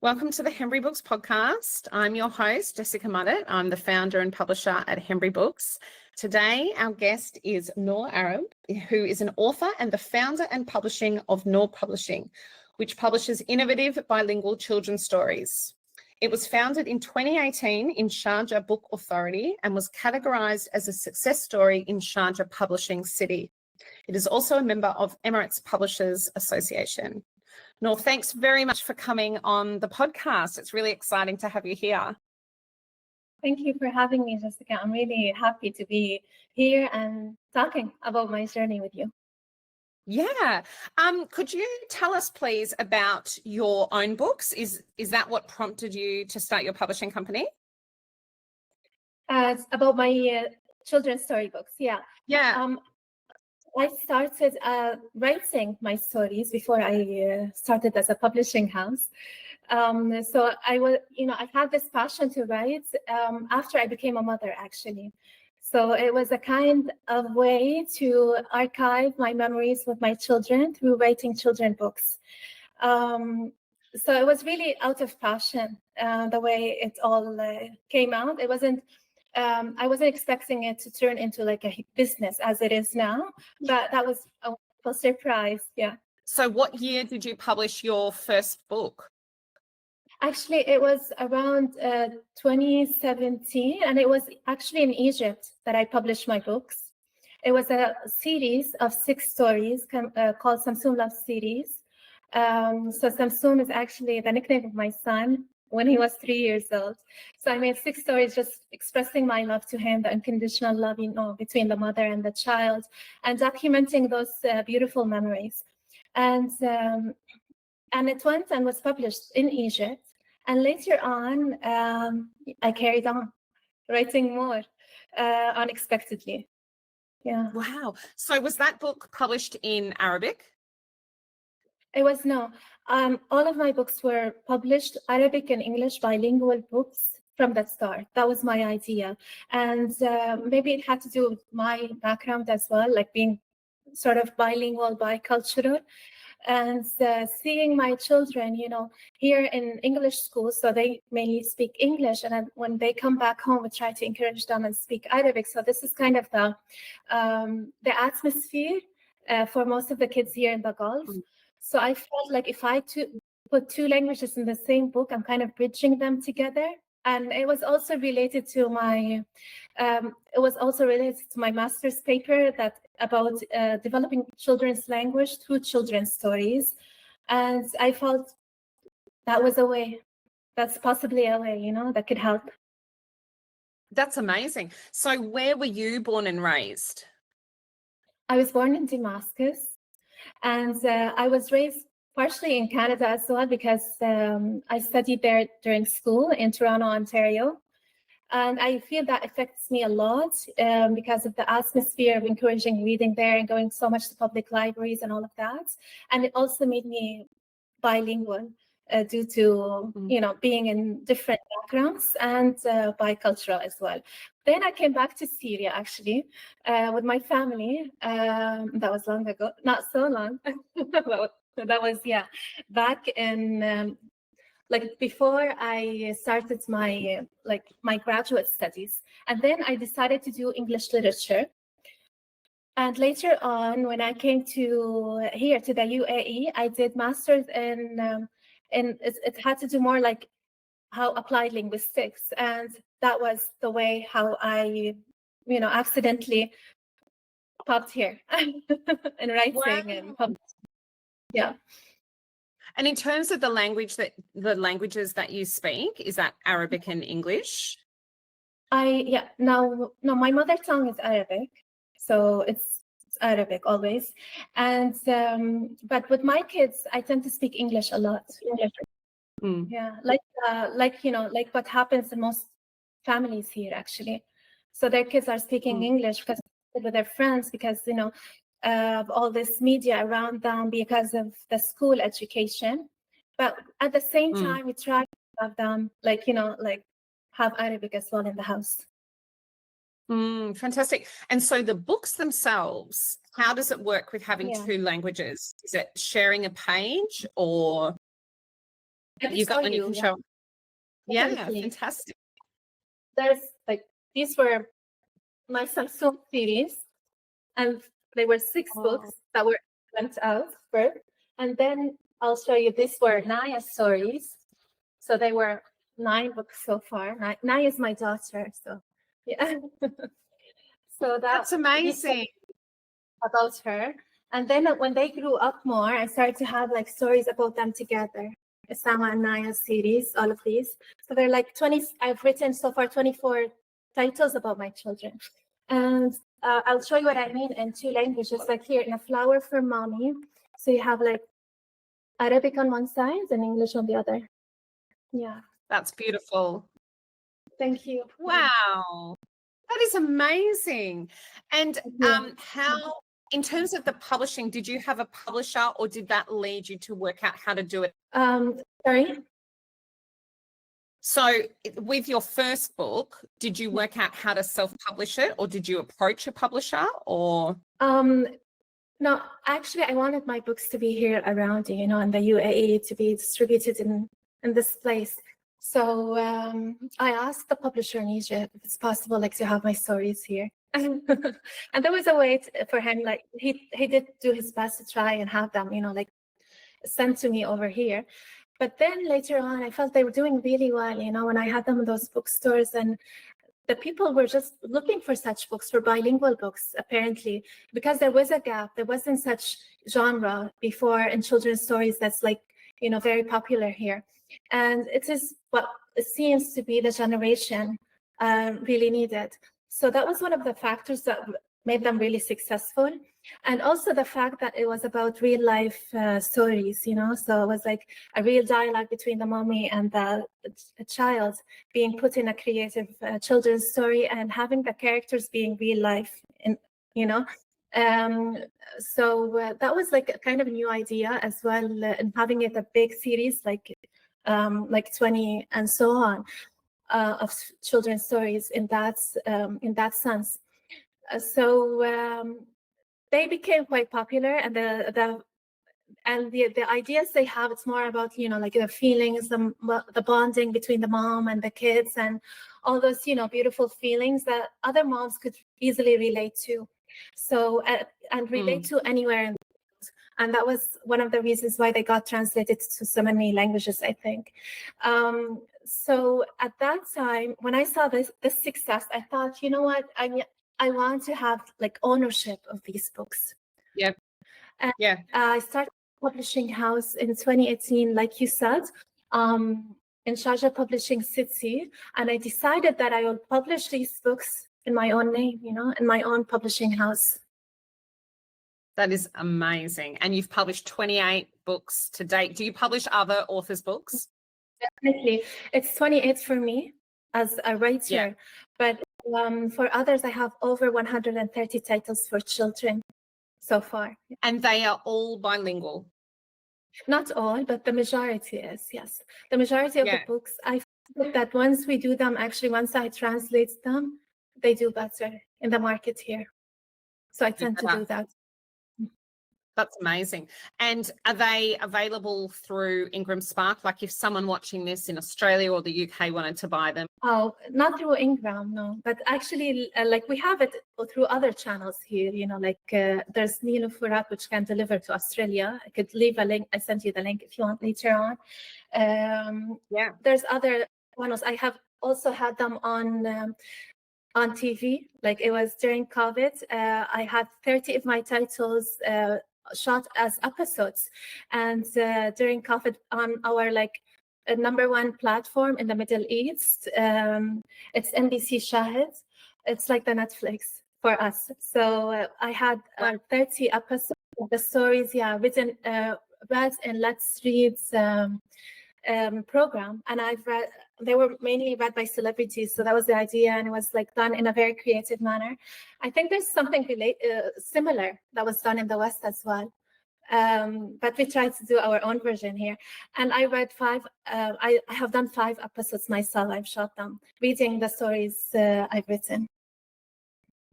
Welcome to the Hembury Books podcast. I'm your host, Jessica Muddett. I'm the founder and publisher at Hembury Books. Today, our guest is Nour Arab, who is an author and the founder and publishing of Nour Publishing, which publishes innovative bilingual children's stories. It was founded in 2018 in Sharjah Book Authority and was categorised as a success story in Sharjah Publishing City. It is also a member of Emirates Publishers Association. Nour, thanks very much for coming on the podcast. It's really exciting to have you here. Thank you for having me, Jessica. I'm really happy to be here and talking about my journey with you. Yeah. Could you tell us, please, about your own books? Is that what prompted you to start your publishing company? It's about my children's storybooks. Yeah. Yeah. I started writing my stories before I started as a publishing house. So I had this passion to write after I became a mother, actually. So it was a kind of way to archive my memories with my children through writing children's books. So it was really out of passion, the way it all came out. It wasn't. I wasn't expecting it to turn into like a business as it is now, but that was a wonderful surprise. Yeah. So what year did you publish your first book? Actually, it was around 2017, and it was actually in Egypt that I published my books. It was a series of 6 stories called Samsoon Love Series. So Samsoon is actually the nickname of my son when he was 3 years old. So I made 6 stories just expressing my love to him, the unconditional love, between the mother and the child, and documenting those beautiful memories. And it went and was published in Egypt. And later on, I carried on writing more unexpectedly. Yeah. Wow. So was that book published in Arabic? It was no. All of my books were published Arabic and English bilingual books from the start. That was my idea. And maybe it had to do with my background as well, like being sort of bilingual, bicultural. And seeing my children, here in English schools, so they mainly speak English. And then when they come back home, we try to encourage them and speak Arabic. So this is kind of the atmosphere for most of the kids here in the Gulf. Mm-hmm. So I felt like if I put 2 languages in the same book, I'm kind of bridging them together. And it was also related to my master's paper about developing children's language through children's stories. And I felt that was a way, that's possibly a way, that could help. That's amazing. So where were you born and raised? I was born in Damascus. And I was raised partially in Canada as well because I studied there during school in Toronto, Ontario. And I feel that affects me a lot because of the atmosphere of encouraging reading there and going so much to public libraries and all of that. And it also made me bilingual due to, being in different backgrounds and bicultural as well. Then I came back to Syria, actually, with my family. That was long ago, not so long. that was, back in, before I started my graduate studies. And then I decided to do English literature. And later on, when I came to the UAE, I did master's in it had to do more like how applied linguistics, and that was the way how I accidentally popped here in writing. Wow. And publishing. Yeah. And in terms of the languages that you speak, is that Arabic and English? No, my mother tongue is Arabic, so it's Arabic always. And but with my kids, I tend to speak English a lot. Yeah, like what happens in most families here, actually. So their kids are speaking English because with their friends, because of all this media around them, because of the school education. But at the same time, we try to have them have Arabic as well in the house. Fantastic. And so the books themselves, how does it work with having 2 languages? Is it sharing a page or? You got one you can show. Yeah, Definitely. fantastic. There's like, these were my Samsung series, and they were 6 books that were went out first. And then I'll show you, these were Naya stories. So they were 9 books so far. Naya is my daughter, so yeah. So That's amazing. About her. And then when they grew up more, I started to have like stories about them together. Osama and Naya series, all of these. So they're like 20, I've written so far 24 titles about my children. And I'll show you what I mean in 2 languages, like here in A Flower for Mommy. So you have like Arabic on one side and English on the other. Yeah. That's beautiful. Thank you. Wow. That is amazing. And how, in terms of the publishing, did you have a publisher or did that lead you to work out how to do it? Sorry? So with your first book, did you work out how to self-publish it or did you approach a publisher or? No, actually, I wanted my books to be here around, you know, in the UAE, to be distributed in this place. So I asked the publisher in Egypt if it's possible, like, to have my stories here. And there was a way for him, like, he did do his best to try and have them, you know, like, sent to me over here. But then later on, I felt they were doing really well, you know, when I had them in those bookstores, and the people were just looking for such books, for bilingual books, apparently, because there was a gap. There wasn't such genre before in children's stories that's, like, you know, very popular here. And it is what it seems to be the generation really needed. So that was one of the factors that made them really successful. And also the fact that it was about real life stories, you know, so it was like a real dialogue between the mommy and the child being put in a creative children's story and having the characters being real life, you know. So that was like a kind of a new idea as well, and having it a big series like 20 and so on of children's stories in that sense. So they became quite popular, and the ideas they have, it's more about, you know, like the feelings, the bonding between the mom and the kids, and all those, you know, beautiful feelings that other moms could easily relate to. So and relate to anywhere in the world. And that was one of the reasons why they got translated to so many languages, I think. So at that time, when I saw this success, I thought, you know what, I want to have like ownership of these books. Yeah. And yeah. I started publishing house in 2018, like you said, in Sharjah Publishing City. And I decided that I will publish these books in my own name, you know, in my own publishing house. That is amazing. And you've published 28 books to date. Do you publish other authors' books? Definitely. It's 28 for me as a writer, but for others, I have over 130 titles for children so far. And they are all bilingual? Not all, but the majority is, yes. The majority of the books, I think that once we do them, actually, once I translate them, they do better in the market here. So I tend to do that. That's amazing. And are they available through Ingram Spark? Like if someone watching this in Australia or the UK wanted to buy them? Oh, not through Ingram, no. But actually, like we have it through other channels here, you know, like there's Nour Arab, which can deliver to Australia. I could leave a link. I sent you the link if you want later on. There's other channels. I have also had them on TV. Like it was during COVID. I had 30 of my titles shot as episodes, and during COVID on our #1 platform in the Middle East, it's NBC Shahid. It's like the Netflix for us. So I had 30 episodes of the stories, written, read in Let's Read's program, and they were mainly read by celebrities. So that was the idea, and it was like done in a very creative manner. I think there's something similar that was done in the West as well. But we tried to do our own version here. And I read 5, I have done 5 episodes myself. I've shot them, reading the stories I've written.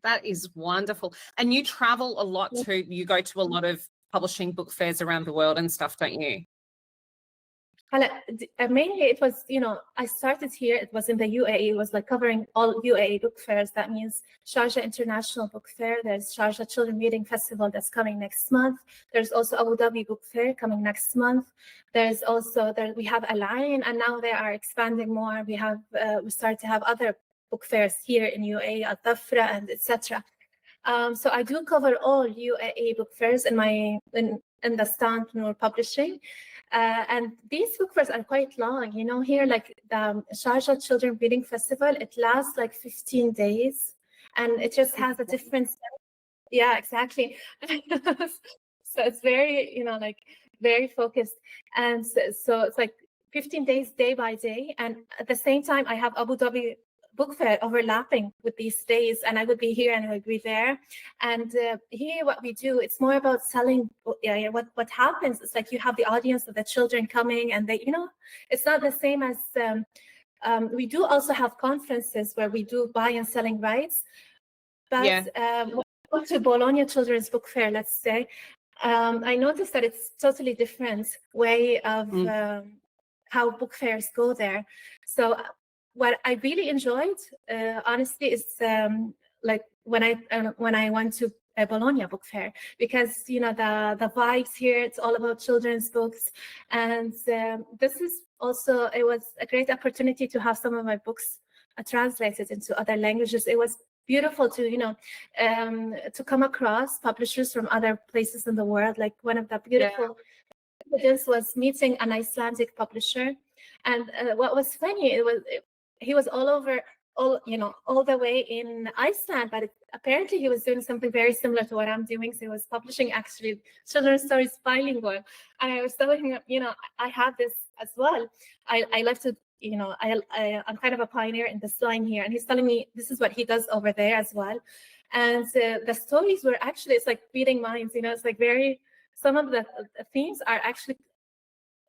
That is wonderful. And you travel a lot too. You go to a lot of publishing book fairs around the world and stuff, don't you? Mainly it was, I started here, it was in the UAE, it was like covering all UAE book fairs. That means Sharjah International Book Fair, there's Sharjah Children Reading Festival that's coming next month. There's also Abu Dhabi Book Fair coming next month. There's also, we have Al-Ain, and now they are expanding more. We start to have other book fairs here in UAE, Al-Dhafra and etc. So I do cover all UAE book fairs in the stand Nour Publishing. And these book fairs are quite long. Here, like the Sharjah Children Reading Festival, it lasts like 15 days. And it just has a different, yeah, exactly. So it's very, like very focused. And so it's like 15 days, day by day. And at the same time, I have Abu Dhabi book fair overlapping with these days, and I would be here and I would be there. And here what we do, it's more about selling. What happens is like you have the audience of the children coming, and they, it's not the same as we do also have conferences where we do buy and selling rights. But to Bologna Children's Book Fair, let's say, I noticed that it's totally different way of how book fairs go there. So what I really enjoyed, honestly, is like when I went to a Bologna book fair, because the vibes here, it's all about children's books, and this is also, it was a great opportunity to have some of my books translated into other languages. It was beautiful to to come across publishers from other places in the world. Like one of the beautiful this was meeting an Icelandic publisher, and what was funny, he was all over, all the way in Iceland, but apparently he was doing something very similar to what I'm doing. So he was publishing actually children's stories bilingual. And I was telling him, I have this as well. I love to, I'm kind of a pioneer in this line here. And he's telling me this is what he does over there as well. And the stories were actually, it's like reading minds, it's like some of the themes are actually,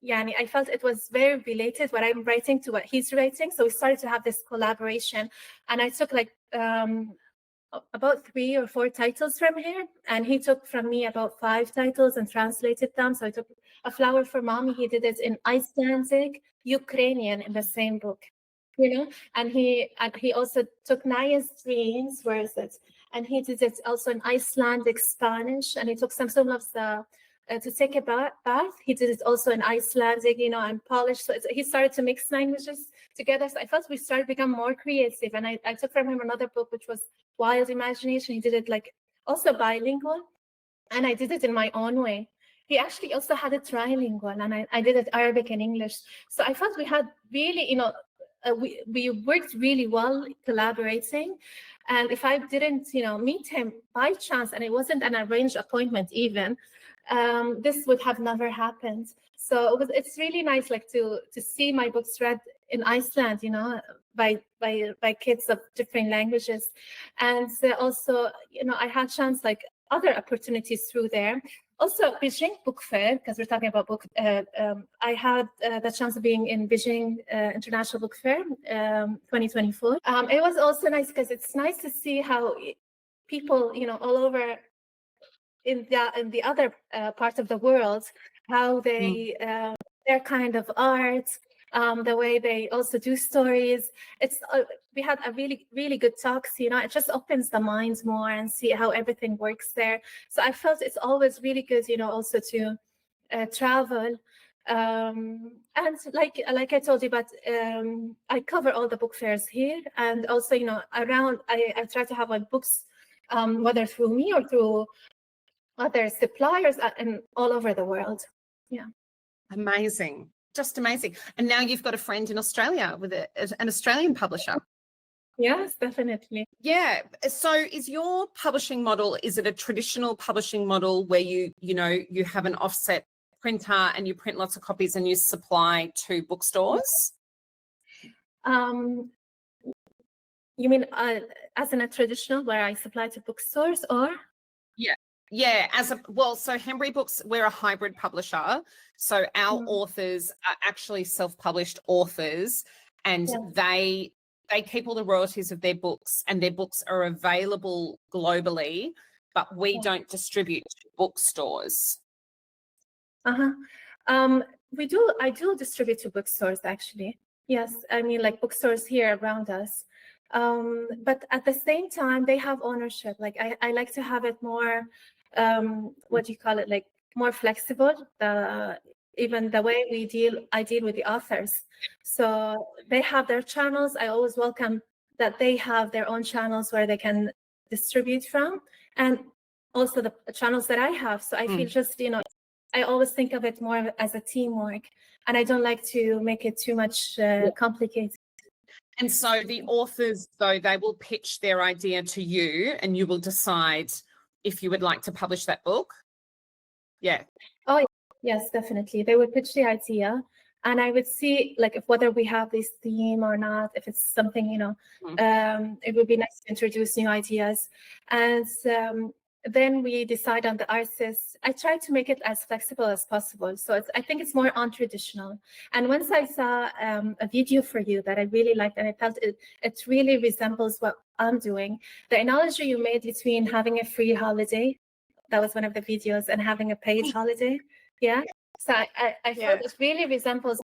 I felt it was very related, what I'm writing to what he's writing. So we started to have this collaboration, and I took like about 3 or 4 titles from here, and he took from me about 5 titles and translated them. So I took A Flower for Mommy. He did it in Icelandic, Ukrainian in the same book, and he also took Naya's Dreams, where is it? And he did it also in Icelandic, Spanish, and he took some of the to take a bath. He did it also in Icelandic, and Polish. So he started to mix languages together. So I felt we started to become more creative. And I took from him another book, which was Wild Imagination. He did it like also bilingual, and I did it in my own way. He actually also had it trilingual, and I did it Arabic and English. So I felt we had really, we worked really well collaborating. And if I didn't, meet him by chance, and it wasn't an arranged appointment even, this would have never happened. So it's really nice, like to see my books read in Iceland, by kids of different languages. And also, I had chance, like other opportunities through there. Also, Beijing Book Fair, because we're talking about book. I had the chance of being in Beijing International Book Fair 2024. It was also nice because it's nice to see how people, all over in the other part of the world, how they their kind of art, the way they also do stories. It's we had a really, really good talks. It just opens the minds more and see how everything works there. So I felt it's always really good, also to travel. And like I told you, but I cover all the book fairs here, and also around. I try to have my books, whether through me or through other suppliers, and all over the world. Yeah, amazing. Just amazing. And now you've got a friend in Australia with an Australian publisher. Yes, definitely. Yeah. So is your publishing model, is it a traditional publishing model where you have an offset printer and you print lots of copies and you supply to bookstores? You mean as in a traditional where I supply to bookstores, or? Yeah, so Hembury Books, we're a hybrid publisher. So our authors are actually self-published authors, and they keep all the royalties of their books, and their books are available globally, but we don't distribute to bookstores. I do distribute to bookstores, actually. Yes, I mean, like bookstores here around us. But at the same time, they have ownership. Like I like to have it more, what do you call it? Like more flexible. Even the way I deal with the authors. So they have their channels. I always welcome that they have their own channels where they can distribute from, and also the channels that I have. So I feel just, I always think of it more as a teamwork, and I don't like to make it too much complicated. And so the authors, though, they will pitch their idea to you and you will decide if you would like to publish that book? Yeah. Oh, yes, definitely. They would pitch the idea, and I would see like if whether we have this theme or not, if it's something, it would be nice to introduce new ideas. And then we decide on the artist. I try to make it as flexible as possible. So I think it's more untraditional. And once I saw a video for you that I really liked, and I felt it really resembles what I'm doing. The analogy you made between having a free holiday, that was one of the videos, and having a paid holiday. Yeah. So I felt it really resembles.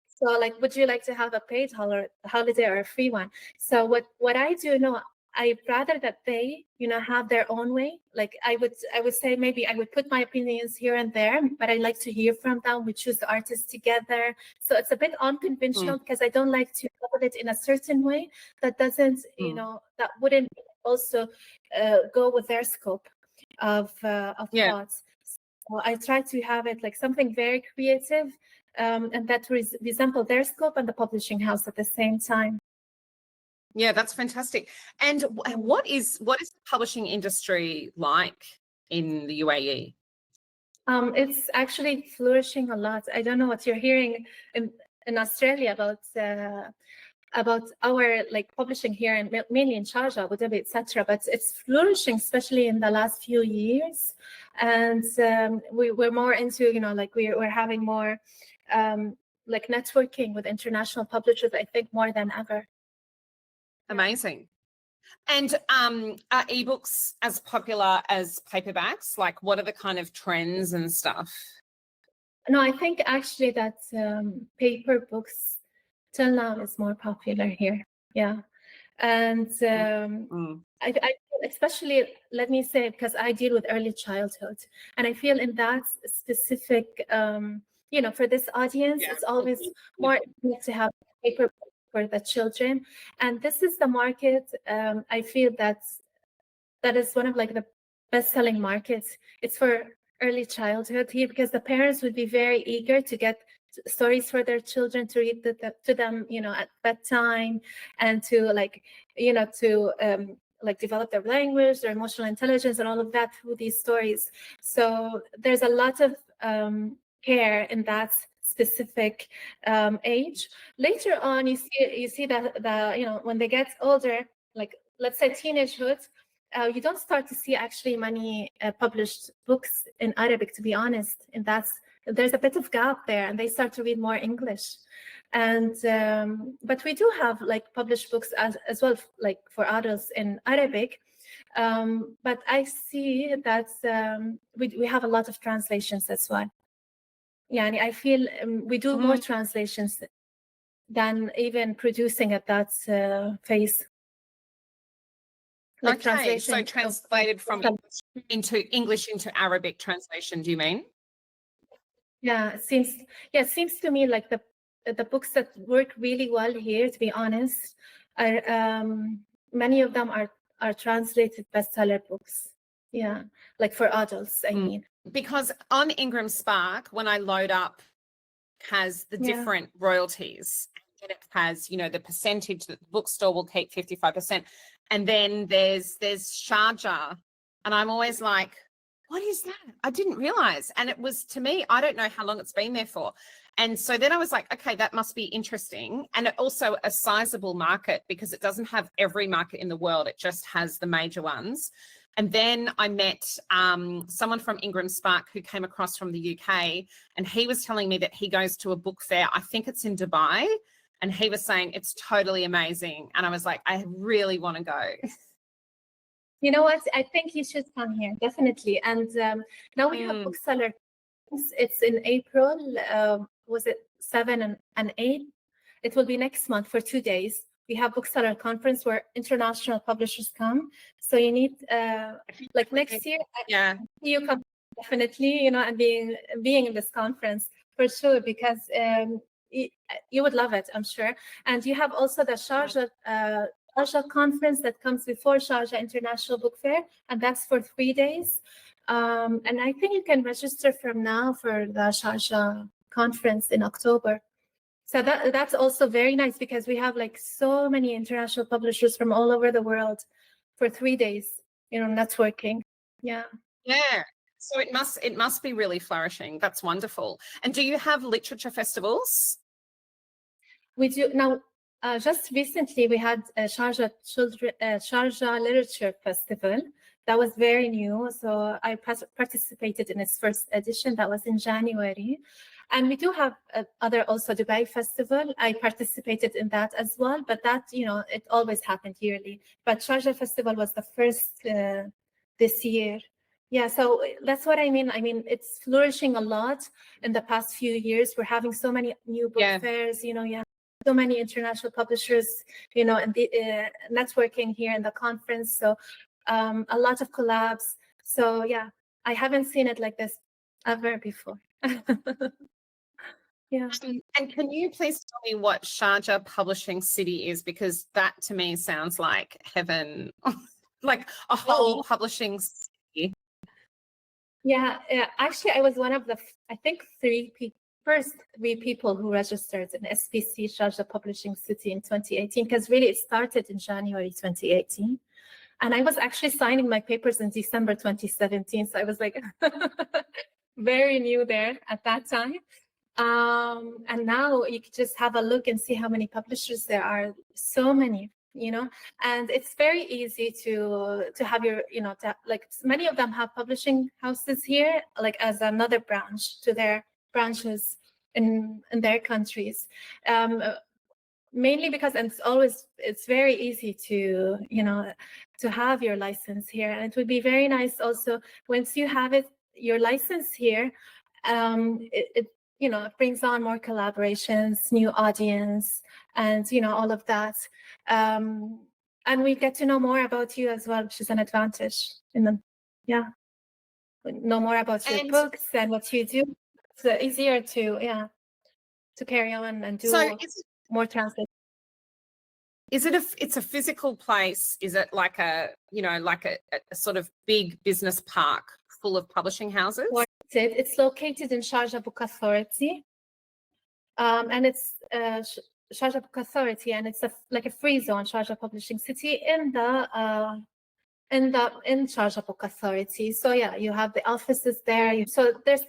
So like, would you like to have a paid holiday or a free one? So what I do, I'd rather that they, have their own way. Like I would say maybe I would put my opinions here and there, but I like to hear from them. We choose the artists together. So it's a bit unconventional because I don't like to cover it in a certain way that doesn't, that wouldn't also go with their scope of thoughts. So I try to have it like something very creative, and that resemble their scope and the publishing house at the same time. Yeah, that's fantastic. And what is the publishing industry like in the UAE? It's actually flourishing a lot. I don't know what you're hearing in Australia about our like publishing here, and mainly in Sharjah, Abu Dhabi, etc. But it's flourishing, especially in the last few years. And we're more into, like we're having more like networking with international publishers, I think, more than ever. Amazing. And are ebooks as popular as paperbacks? Like, what are the kind of trends and stuff? No, I think actually that paper books till now is more popular here. Yeah. And I especially, let me say, because I deal with early childhood, and I feel in that specific, for this audience, it's always more important to have paper for the children. And this is the market. I feel that is one of like the best-selling markets. It's for early childhood here because the parents would be very eager to get stories for their children to read to them, at bedtime, and to like, like develop their language, their emotional intelligence, and all of that through these stories. So there's a lot of care in that specific age. Later on, you see that when they get older, like let's say teenagehood, you don't start to see actually many published books in Arabic, to be honest. And there's a bit of gap there, and they start to read more English. And but we do have like published books as well, like for adults in Arabic. But I see that we have a lot of translations as well. Yeah, and I feel we do more translations than even producing at that phase. Like okay, so translated from into English into Arabic translation, do you mean? Yeah, it seems to me like the books that work really well here, to be honest, are many of them are translated bestseller books. Yeah, like for adults, I mean. Because on Ingram Spark, when I load up, has the different royalties. And it has, the percentage that the bookstore will keep 55%. And then there's Sharjah. And I'm always like, what is that? I didn't realize. And it was, to me, I don't know how long it's been there for. And so then I was like, okay, that must be interesting. And also a sizable market, because it doesn't have every market in the world. It just has the major ones. And then I met someone from Ingram Spark who came across from the UK, and he was telling me that he goes to a book fair. I think it's in Dubai. And he was saying it's totally amazing. And I was like, I really want to go. You know what? I think you should come here, definitely. And now we have bookseller. It's in April. was it 7 and 8? It will be next month for 2 days. We have bookseller conference where international publishers come. So you need like next year, Yeah, you come definitely, you know, and being in this conference for sure, because you would love it, I'm sure. And you have also the Sharjah conference that comes before Sharjah International Book Fair, and that's for 3 days. And I think you can register from now for the Sharjah conference in October. So that's also very nice, because we have like so many international publishers from all over the world for 3 days, you know, networking. Yeah. yeah. So it must be really flourishing. That's wonderful. And do you have literature festivals? We do now. Just recently, we had a Sharjah Literature Festival. That was very new. So I participated in its first edition. That was in January. And we do have other also Dubai Festival. I participated in that as well, but that, you know, it always happened yearly. But Sharjah Festival was the first this year. Yeah, so that's what I mean. I mean, it's flourishing a lot in the past few years. We're having so many new book fairs, you know, yeah, so many international publishers, you know, and the networking here in the conference. So a lot of collabs. So yeah, I haven't seen it like this ever before. Yeah. And can you please tell me what Sharjah Publishing City is? Because that to me sounds like heaven, like a whole publishing city. Yeah, actually, I was one of the, I think, first three people who registered in SPC, Sharjah Publishing City, in 2018, because really it started in January 2018. And I was actually signing my papers in December 2017. So I was like very new there at that time. And now you can just have a look and see how many publishers there are. So many, you know, and it's very easy to have your, you know, like many of them have publishing houses here, like as another branch to their branches in their countries. Mainly because, and it's very easy to, you know, to have your license here. And it would be very nice also once you have your license here, it you know, it brings on more collaborations, new audience, and, you know, all of that. And we get to know more about you as well, which is an advantage. Know more about your books and what you do. It's easier to carry on and do more translation. It's a physical place? Is it like a, you know, like a sort of big business park full of publishing houses? It's located in Sharjah Book Authority, and it's Sharjah Book Authority, and it's like a free zone, Sharjah Publishing City, in Sharjah Book Authority. So yeah, you have the offices there. So there's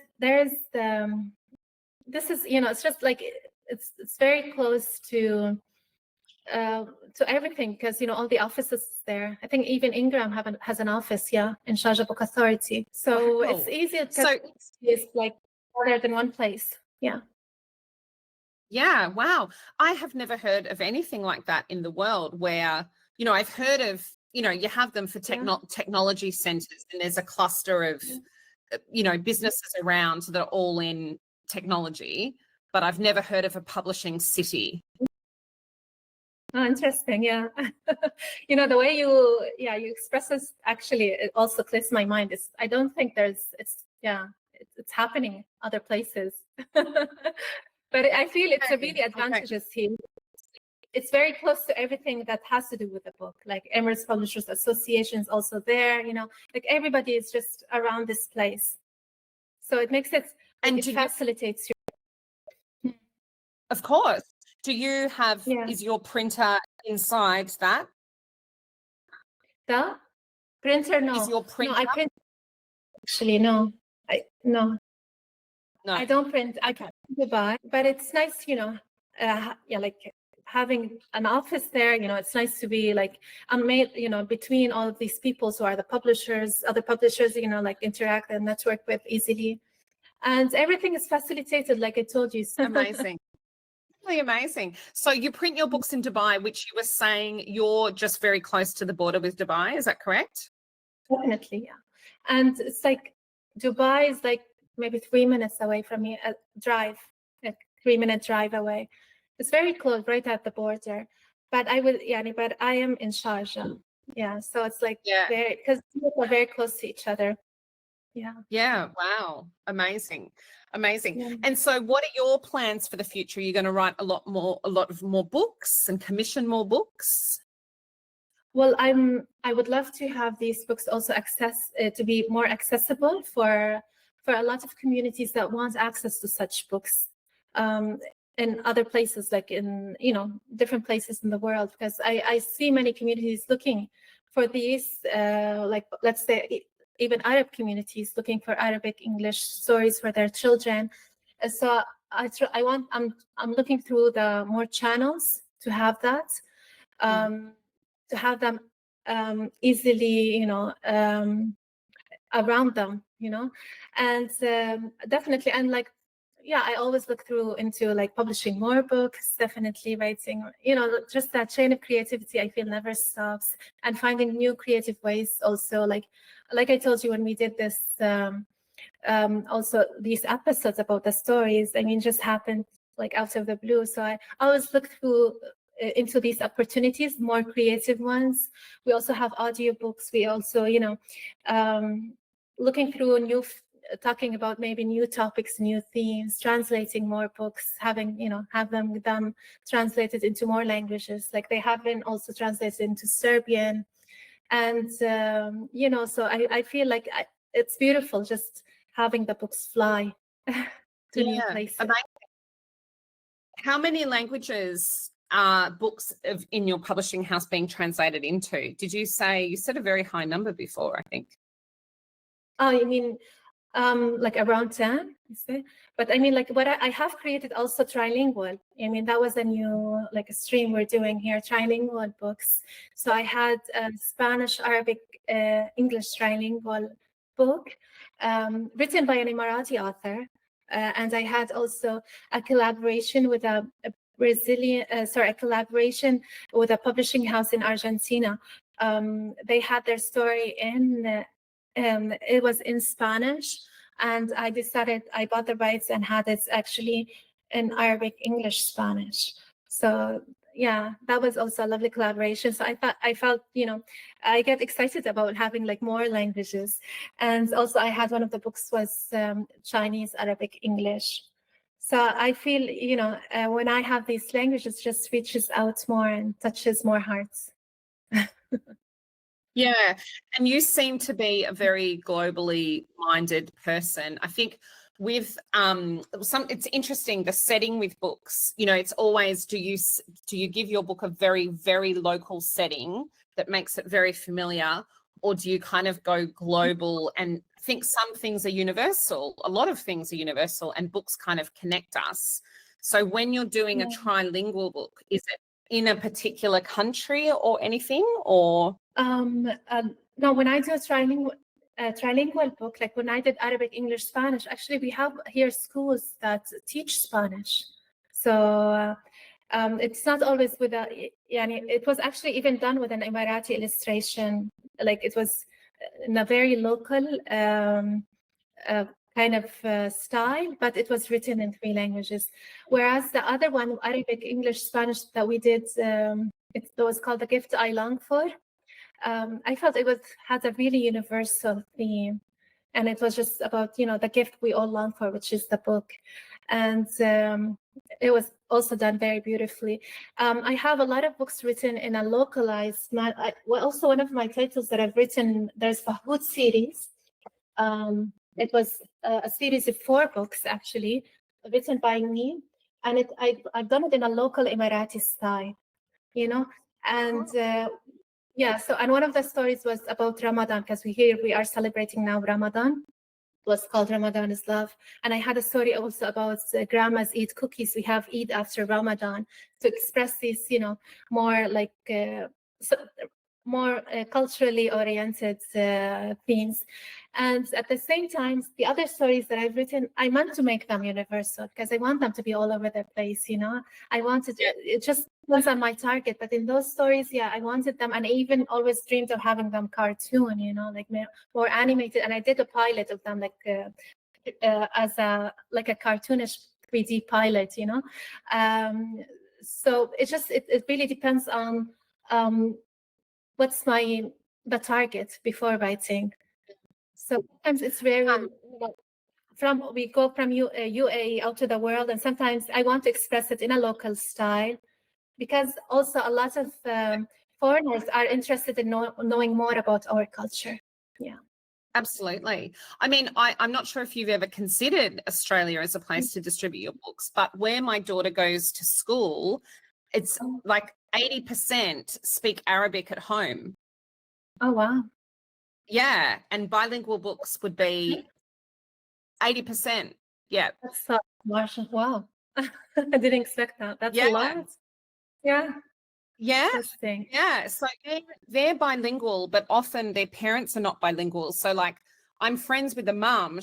this is, you know, it's just like it's very close to everything, because, you know, all the offices there. I think even Ingram has an office, in Sharjah Book Authority. So it's easier. So it's like more than one place. Yeah. Yeah. Wow. I have never heard of anything like that in the world, where, you know, I've heard of, you know, you have them for technology centers, and there's a cluster of, you know, businesses around that are all in technology, but I've never heard of a publishing city. Oh, interesting. Yeah. You know, the way you express this, actually, it also clicks my mind. I don't think it's happening other places. But I feel it's a really advantageous here. It's very close to everything that has to do with the book, like Emirates Publishers Association is also there, you know, like everybody is just around this place. So it makes it, and it facilitates you. Of course. Do you have, is your printer inside that? The printer? No. Is your printer? No, I print. Actually, no. No. I don't print. I print in Dubai, but it's nice, you know, like having an office there, you know, it's nice to be like, you know, between all of these people who are the publishers, other publishers, you know, like interact and network with easily. And everything is facilitated, like I told you. Amazing. Really amazing. So you print your books in Dubai, which you were saying you're just very close to the border with Dubai. Is that correct? Definitely, yeah. And it's like Dubai is like maybe 3 minutes away from me, drive, like 3-minute drive away. It's very close, right at the border. But but I am in Sharjah. Yeah, so it's like very, because we're very close to each other. Yeah. Yeah. Wow. Amazing. Amazing. Yeah. And so what are your plans for the future? Are you going to write a lot of more books and commission more books? Well, I would love to have these books also to be more accessible for a lot of communities that want access to such books in other places, like in different places in the world, because I see many communities looking for these, like let's say even Arab communities looking for Arabic English stories for their children. So I'm looking through the more channels to have that. To have them easily, around them, and definitely, and like, yeah, I always look through into like publishing more books, definitely writing, just that chain of creativity, I feel never stops, and finding new creative ways also, like I told you when we did this, also these episodes about the stories, I mean, just happened like out of the blue. So I always look through into these opportunities, more creative ones. We also have audiobooks. We also, looking through talking about maybe new topics, new themes, translating more books, having, have them translated into more languages. Like they have been also translated into Serbian. And, so I feel like it's beautiful just having the books fly to new places. Amazing. How many languages are books in your publishing house being translated into? You said a very high number before, I think. Oh, you mean like around 10, you say? But I mean, like what I have created also trilingual. I mean, that was a new, like a stream we're doing here, trilingual books. So I had a Spanish, Arabic, English trilingual book written by an Emirati author. And I had also a collaboration with a collaboration with a publishing house in Argentina. They had their story it was in Spanish, and I bought the rights and had it actually in Arabic, English, Spanish. So yeah, that was also a lovely collaboration. So I felt, I get excited about having like more languages. And also I had one of the books was Chinese, Arabic, English. So I feel, when I have these languages, just reaches out more and touches more hearts. Yeah, and you seem to be a very globally minded person. I think with it's interesting, the setting with books, it's always, do you give your book a very, very local setting that makes it very familiar, or do you kind of go global and think some things are universal, a lot of things are universal, and books kind of connect us? So when you're doing a trilingual book, is it in a particular country or anything, or? No, when I do a trilingual book, like when I did Arabic, English, Spanish, actually we have here schools that teach Spanish. So it's not always with it was actually even done with an Emirati illustration. Like it was in a very local kind of style, but it was written in 3 languages. Whereas the other one, Arabic, English, Spanish, that we did, it was called The Gift I Long For. I felt it had a really universal theme, and it was just about, the gift we all long for, which is the book. And it was also done very beautifully. I have a lot of books written in a localized, also one of my titles that I've written, there's Fahoud series. It was a series of 4 books, actually, written by me. And I've done it in a local Emirati style, and yeah, so, and one of the stories was about Ramadan, because we are celebrating now Ramadan. It was called Ramadan is Love. And I had a story also about grandmas eat cookies. We have Eid after Ramadan to express these, more like more culturally oriented themes. And at the same time, the other stories that I've written, I meant to make them universal because I want them to be all over the place, I wanted it just was on my target, but in those stories, I wanted them, and I even always dreamed of having them cartoon, like more animated. And I did a pilot of them, like as a cartoonish 3D pilot, so it really depends on what's the target before writing. So sometimes it's very we go from UAE out to the world, and sometimes I want to express it in a local style, because also a lot of foreigners are interested in knowing more about our culture. Yeah. Absolutely. I mean, I'm not sure if you've ever considered Australia as a place to distribute your books, but where my daughter goes to school, it's like 80% speak Arabic at home. Oh, wow. Yeah. And bilingual books would be 80%. Yeah. That's so much. Wow. I didn't expect that. That's a lot. Yeah. Yeah. Interesting. Yeah. So they're bilingual, but often their parents are not bilingual. So like I'm friends with the mum.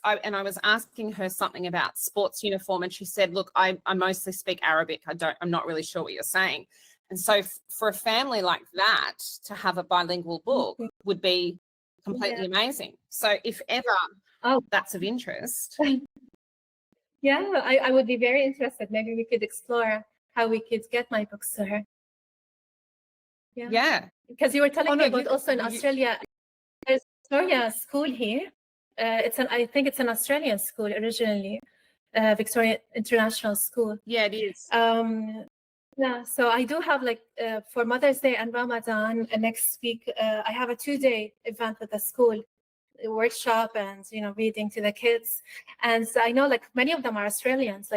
I was asking her something about sports uniform, and she said, look, I mostly speak Arabic. I'm not really sure what you're saying. And so for a family like that to have a bilingual book would be completely amazing. So if ever that's of interest. Yeah, I would be very interested. Maybe we could explore how we could get my books to her. Yeah. Because you were telling me about also in Australia, there's Victoria School here. I think it's an Australian school originally, Victoria International School. Yeah, it is. Yeah, so I do have for Mother's Day and Ramadan next week, I have a 2-day event with the school, a workshop and reading to the kids. And so I know many of them are Australians,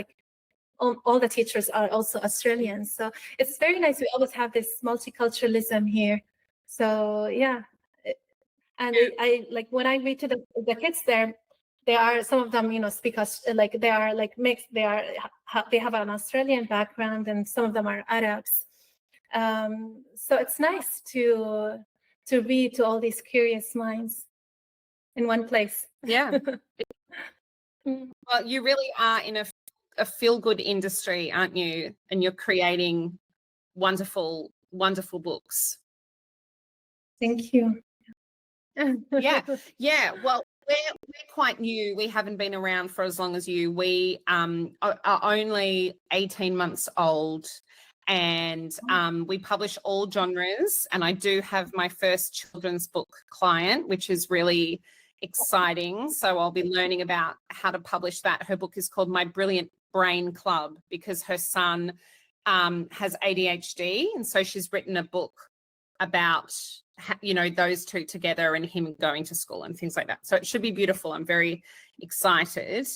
all the teachers are also Australians. So it's very nice. We always have this multiculturalism here. So yeah. And I when I read to the kids there, they are, some of them, speak they are mixed. They have an Australian background, and some of them are Arabs. So it's nice to read to all these curious minds in one place. Yeah. Well, you really are in a feel-good industry, aren't you? And you're creating wonderful, wonderful books. Thank you. Yeah. Well, we're quite new. We haven't been around for as long as you. We are only 18 months old, and we publish all genres. And I do have my first children's book client, which is really exciting. So I'll be learning about how to publish that. Her book is called My Brilliant Brain Club, because her son has ADHD, and so she's written a book about those two together and him going to school and things like that. So it should be beautiful. I'm very excited.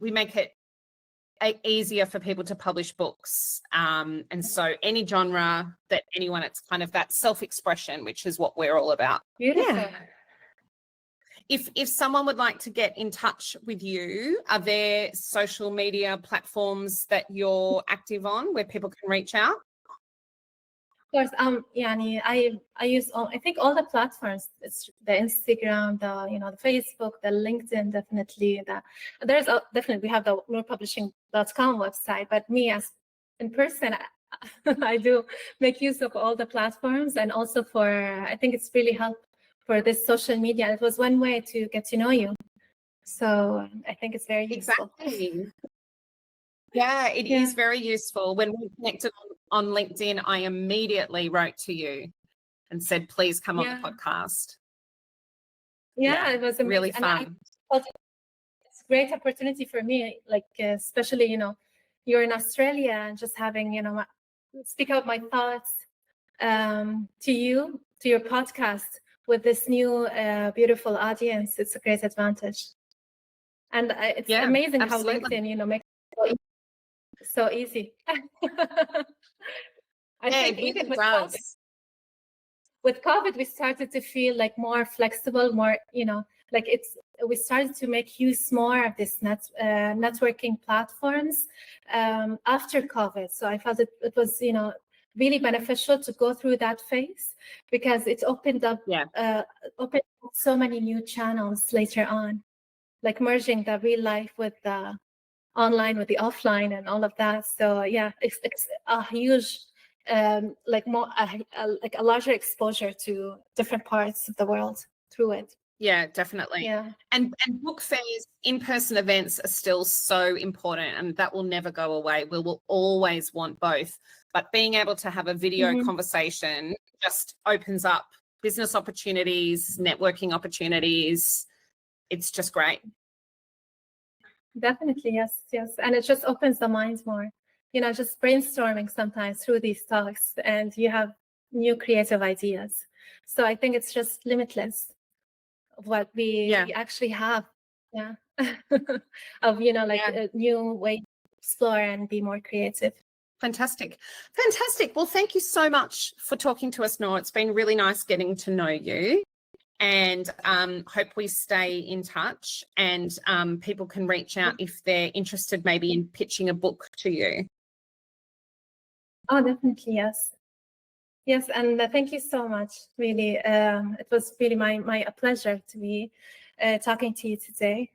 We make it easier for people to publish books, and so any genre that anyone, it's kind of that self-expression, which is what we're all about. Beautiful. Yeah. If someone would like to get in touch with you, are there social media platforms that you're active on where people can reach out? Of course, I use I think all the platforms. It's the Instagram, the Facebook, the LinkedIn, definitely. Definitely we have the nourpublishing.com website, but me as in person, I do make use of all the platforms, and also I think it's really helped for this social media. It was one way to get to know you. So I think it's very useful. Exactly. Yeah, it is very useful. When we connected on LinkedIn, I immediately wrote to you and said, please come on the podcast. Yeah, it was amazing. Really fun. It's a great opportunity for me, especially, you're in Australia, and just having, speak out my thoughts to your podcast with this new beautiful audience. It's a great advantage. And it's amazing absolutely. how LinkedIn, makes it so easy. I think even with COVID, we started to feel more flexible, more, we started to make use more of this networking platforms after COVID. So I felt it was, really beneficial to go through that phase, because it opened up so many new channels later on, merging the real life with the online, with the offline, and all of that. So it's a huge a larger exposure to different parts of the world through it. Yeah, definitely. Yeah. And book fairs, in-person events are still so important, and that will never go away. We will always want both. But being able to have a video Mhm. conversation just opens up business opportunities, networking opportunities. It's just great. Definitely, yes, yes. And it just opens the mind more. You know, just brainstorming sometimes through these talks, and you have new creative ideas. So I think it's just limitless of what we actually have. Yeah. Of, you know, like a new way to explore and be more creative. Fantastic. Fantastic. Well, thank you so much for talking to us, Nour. It's been really nice getting to know you, and hope we stay in touch, and people can reach out if they're interested maybe in pitching a book to you. Oh, definitely, yes. Yes, and thank you so much. Really, it was really my a pleasure to be talking to you today.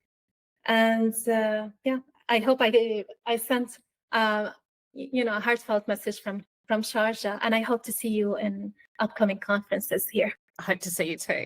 And yeah, I hope I sent you know, a heartfelt message from Sharjah, and I hope to see you in upcoming conferences here. I hope to see you too.